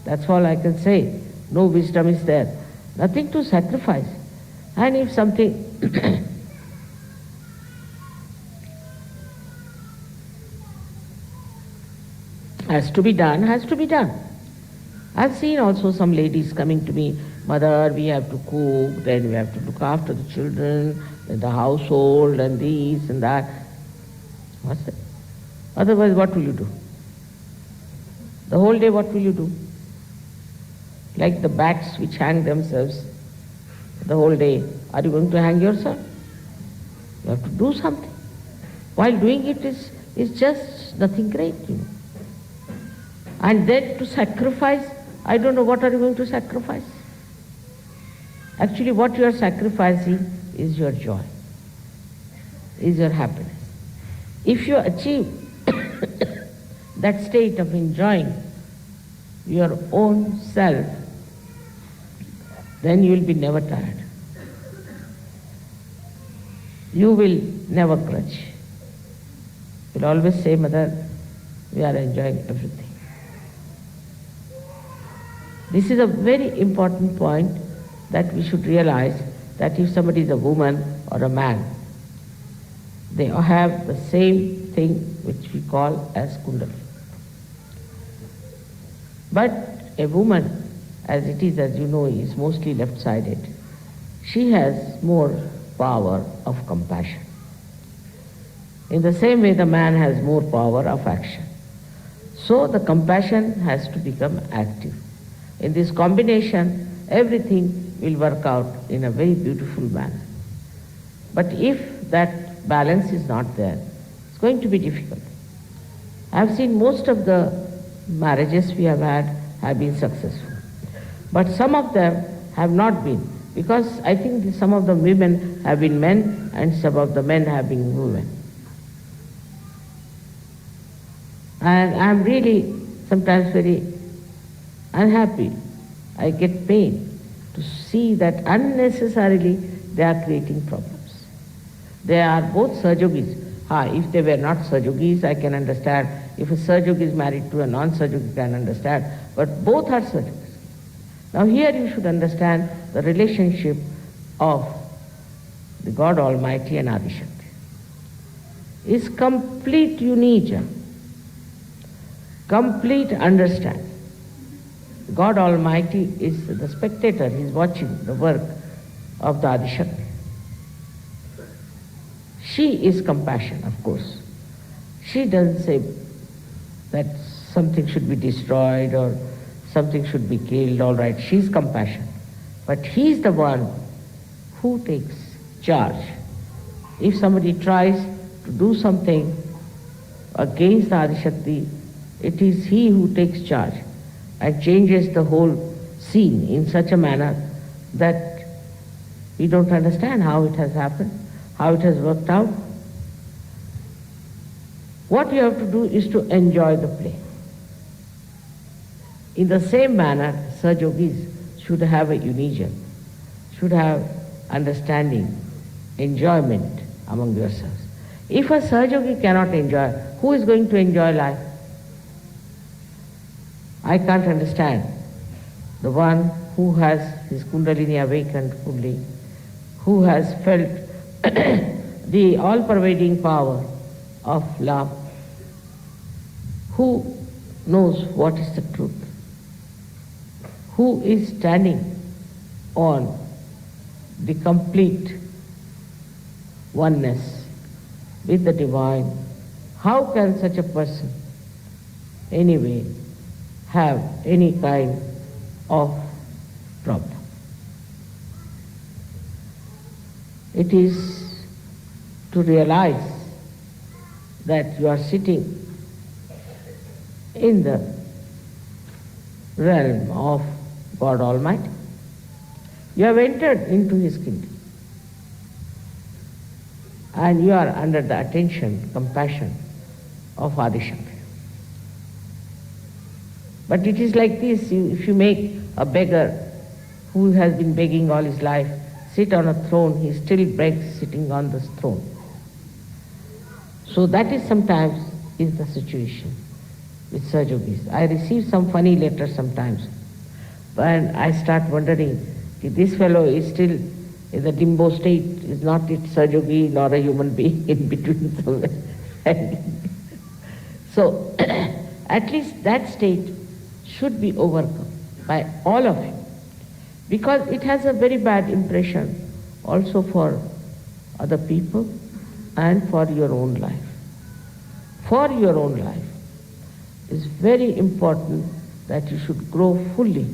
C: That's all I can say. No wisdom is there. Nothing to sacrifice. And if something has to be done, has to be done. I've seen also some ladies coming to me, Mother, we have to cook, then we have to look after the children, and the household, and this and that. What's that? Otherwise, what will you do? The whole day, what will you do? Like the bats which hang themselves the whole day. Are you going to hang yourself? You have to do something. While doing it is just nothing great, And then to sacrifice, I don't know what are you going to sacrifice. Actually, what you are sacrificing is your joy, is your happiness. If you achieve that state of enjoying your own self, then you will be never tired. You will never grudge. You will always say, Mother, we are enjoying everything. This is a very important point that we should realize, that if somebody is a woman or a man, they have the same thing which we call as Kundalini. But a woman, as it is, as you know, is mostly left-sided. She has more power of compassion. In the same way, the man has more power of action. So the compassion has to become active. In this combination, everything will work out in a very beautiful manner. But if that balance is not there, it's going to be difficult. I have seen most of the marriages we have had have been successful. But some of them have not been, because I think some of the women have been men and some of the men have been women. And I am really sometimes very unhappy. I get pain to see that unnecessarily they are creating problems. They are both Sahajogis. If they were not Sahajogis, I can understand. If a Sahajogi is married to a non-Sahajogi, I can understand. But both are Sahajogis. Now here you should understand the relationship of the God Almighty and Adi Shakti. Is complete unison, complete understanding. God Almighty is the spectator, he is watching the work of the Adi Shakti. She is compassion, of course. She doesn't say that something should be destroyed or something should be killed, all right, she is compassion. But he is the one who takes charge. If somebody tries to do something against the Adi Shakti, it is he who takes charge and changes the whole scene in such a manner that we don't understand how it has happened, how it has worked out. What you have to do is to enjoy the play. In the same manner, Sahajogis should have a unison, should have understanding, enjoyment among yourselves. If a Sahajogi cannot enjoy, who is going to enjoy life? I can't understand. The one who has his Kundalini awakened fully, who has felt the all-pervading power of love, who knows what is the truth, who is standing on the complete oneness with the divine. How can such a person anyway have any kind of problem? It is to realize that you are sitting in the realm of God Almighty. You have entered into His kingdom and you are under the attention, compassion of Adi Shakti. But it is like this, if you make a beggar who has been begging all his life sit on a throne, he still begs sitting on this throne. So that is sometimes is the situation with Sahajogis. I receive some funny letters sometimes, and I start wondering, this fellow is still in the limbo state, is not it Sahajogi nor a human being in between somewhere. So at least that state should be overcome by all of you, because it has a very bad impression also for other people and for your own life. For your own life, it's very important that you should grow fully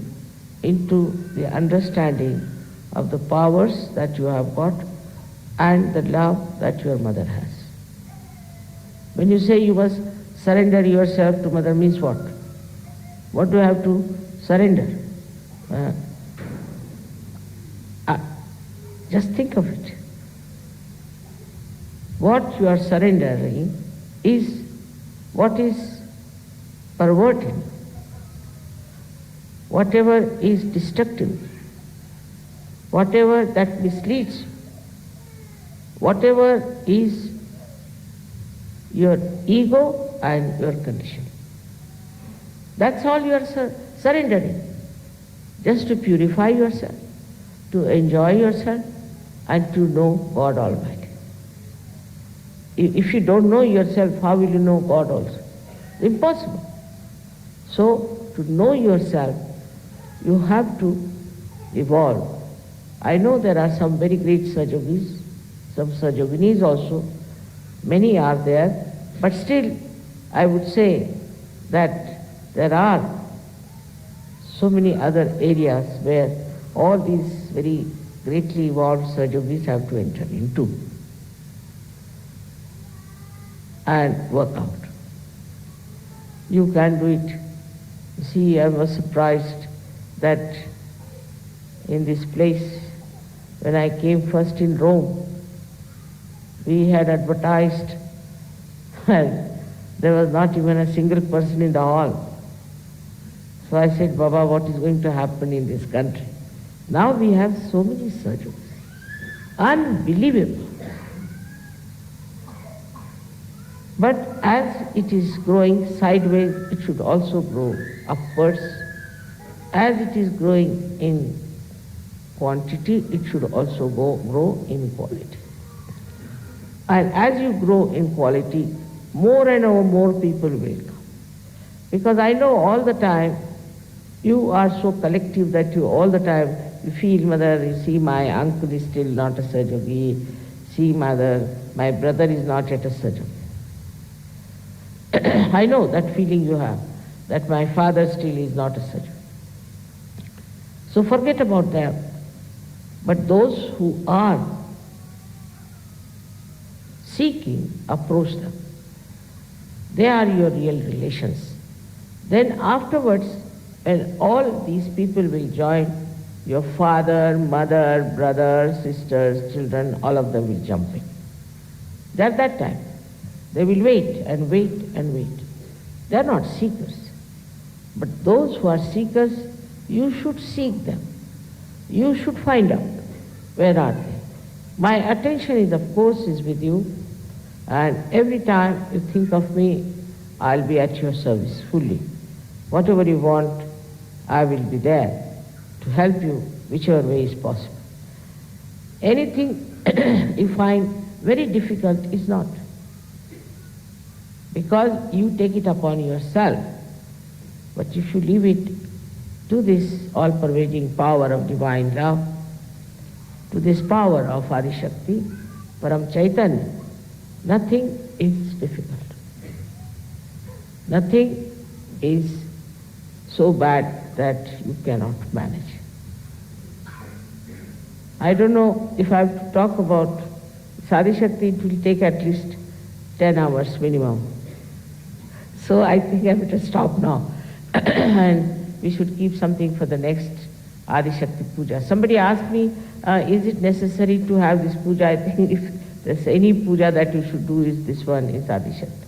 C: into the understanding of the powers that you have got and the love that your mother has. When you say you must surrender yourself to mother, means what? What do you have to surrender? Just think of it. What you are surrendering is what is perverted, whatever is destructive, whatever that misleads, whatever is your ego and your condition. That's all you are surrendering, just to purify yourself, to enjoy yourself, and to know God Almighty. If you don't know yourself, how will you know God also? Impossible. So, to know yourself, you have to evolve. I know there are some very great Sahajogis, some Sahajoginis also, Many are there, but still I would say that there are so many other areas where all these very greatly evolved surgeries have to enter into and work out. You can do it. See, I was surprised that in this place, when I came first in Rome, we had advertised and there was not even a single person in the hall. So I said, Baba, what is going to happen in this country? Now we have so many surgeons. Unbelievable. But as it is growing sideways, it should also grow upwards. As it is growing in quantity, it should also grow in quality. And as you grow in quality, more and more people will come. Because I know all the time, you are so collective that you all the time, you feel, mother, you see my uncle is still not a surgeon. See, mother, my brother is not yet a surgeon. I know that feeling you have, that my father still is not a surgeon. So forget about them. But those who are seeking, approach them. They are your real relations. Then afterwards, when all these people will join, your father, mother, brothers, sisters, children, all of them will jump in. At that time, they will wait and wait and wait. They are not seekers. But those who are seekers, you should seek them. You should find out where are they. My attention is, of course, is with you, and every time you think of me, I'll be at your service fully. Whatever you want, I will be there to help you whichever way is possible. Anything you find very difficult is not, because you take it upon yourself. But if you leave it to this all-pervading power of divine love, to this power of Adi Shakti, Param Chaitanya, nothing is difficult. Nothing is so bad that you cannot manage. I don't know if I have to talk about Adi Shakti, it will take at least 10 hours minimum. So I think I better stop now. And we should keep something for the next Adi Shakti Puja. Somebody asked me, is it necessary to have this puja? I think if there's any puja that you should do, is this one, is Adi Shakti.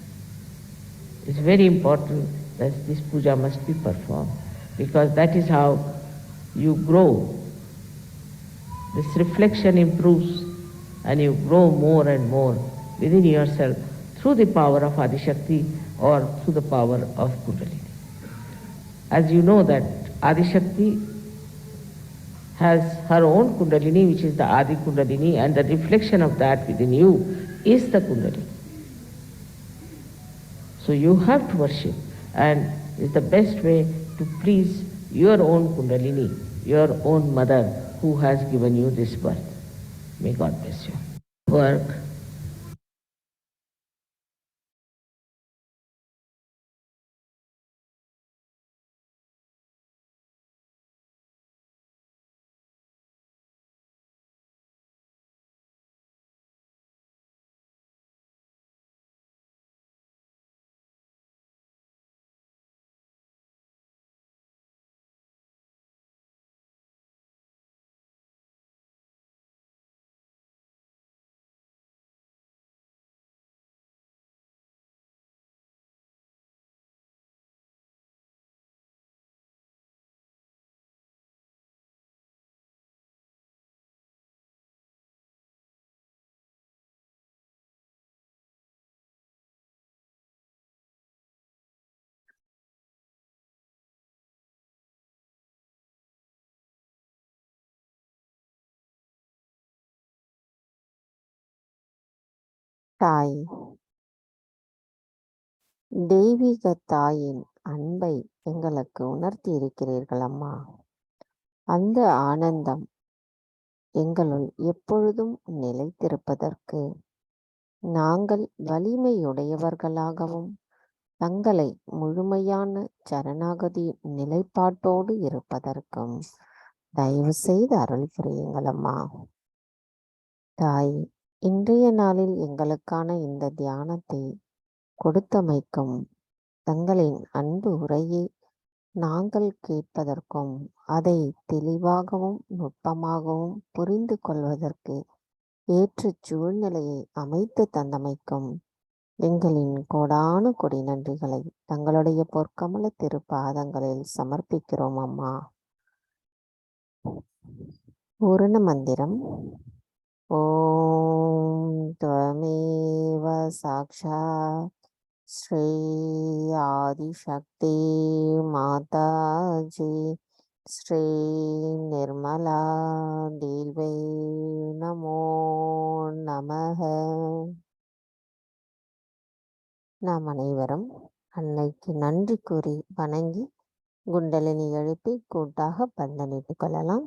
C: It's very important that this puja must be performed, because that is how you grow. This reflection improves and you grow more and more within yourself through the power of Adi Shakti or through the power of Kundalini. As you know that Adi Shakti has her own Kundalini, which is the Adi Kundalini, and the reflection of that within you is the Kundalini. So you have to worship, and it's the best way to please your own Kundalini, your own mother who has given you this birth. May God bless you. Work.
A: தாய், தெய்வீக தாயின் அன்பை எங்களுக்கு உணர்த்தி இருக்கிறீர்கள் அம்மா. அந்த ஆனந்தம் எங்களுள் எப்பொழுதும் நிலைத்திருப்பதற்கு நாங்கள் வலிமையுடையவர்களாகவும் தங்களை முழுமையான சரணாகதி நிலைப்பாட்டோடு இருப்பதற்கும் தயவு செய்து அருள் புரியுங்கள் அம்மா. தாய், இன்றைய நாளில் எங்களுக்கான இந்த தியானத்தை கொடுத்தமைக்கும் தங்களின் அன்பு உரையை நாங்கள் கேட்பதற்கும் அதை தெளிவாகவும் நுட்பமாகவும் புரிந்து கொள்வதற்கு ஏற்ற சூழ்நிலையை அமைத்து தந்தமைக்கும் எங்களின் கோடானு கொடி நன்றிகளை தங்களுடைய பொற்கமல திருப்பாதங்களில் சமர்ப்பிக்கிறோம் அம்மா. பூரண மந்திரம். ஓம் त्वमेव साक्षात् ஸ்ரீ ஆதிசக்தி மாதாஜி ஸ்ரீ நிர்மலா தேவை நமோ நமக. நாம் அனைவரும் அன்னைக்கு நன்றி கூறி வணங்கி குண்டலினி எழுப்பி கூட்டாக பந்தனிட்டுக் கொள்ளலாம்.